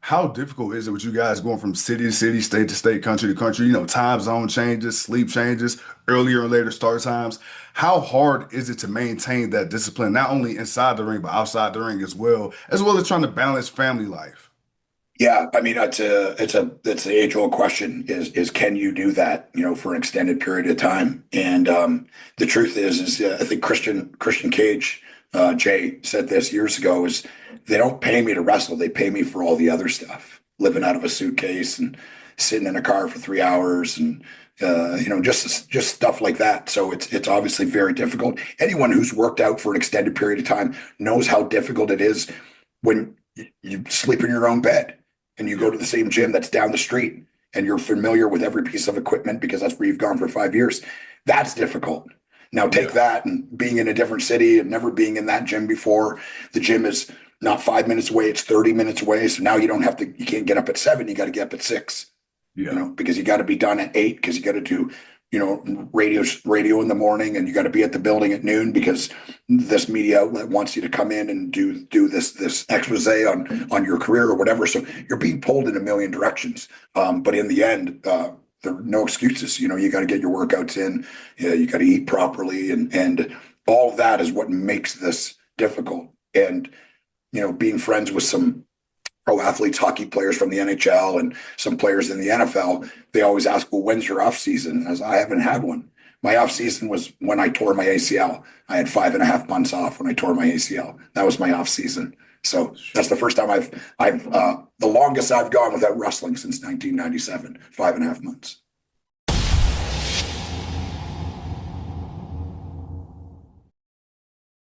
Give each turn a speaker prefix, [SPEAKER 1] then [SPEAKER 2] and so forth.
[SPEAKER 1] How difficult is it with you guys going from city to city, state to state, country to country? Time zone changes, sleep changes, earlier and later start times. How hard is it to maintain that discipline, not only inside the ring, but outside the ring as well as trying to balance family life?
[SPEAKER 2] Yeah, I mean it's the age old question is can you do that for an extended period of time? And the truth is I think Christian Cage Jay said this years ago is they don't pay me to wrestle, they pay me for all the other stuff, living out of a suitcase and sitting in a car for 3 hours and just stuff like that. So it's obviously very difficult. Anyone who's worked out for an extended period of time knows how difficult it is when you sleep in your own bed and you go
[SPEAKER 1] Yeah.
[SPEAKER 2] to the same gym that's down the street and you're familiar with every piece of equipment because that's where you've gone for 5 years. That's difficult. Now take
[SPEAKER 1] Yeah.
[SPEAKER 2] that and being in a different city and never being in that gym before. The gym is not 5 minutes away, it's 30 minutes away. So now you can't get up at 7, you got to get up at 6,
[SPEAKER 1] Yeah.
[SPEAKER 2] because you got to be done at 8 because you got to do, radio in the morning and you got to be at the building at noon because this media outlet wants you to come in and do this expose on your career or whatever. So you're being pulled in a million directions. But in the end, there are no excuses. You got to get your workouts in. You got to eat properly, and all of that is what makes this difficult. And being friends with some pro athletes, hockey players from the NHL and some players in the NFL, they always ask, well, when's your off season? And I haven't had one. My off season was when I tore my ACL. I had 5.5 months off when I tore my ACL. That was my off season. So that's the first time the longest I've gone without wrestling since 1997, 5.5 months.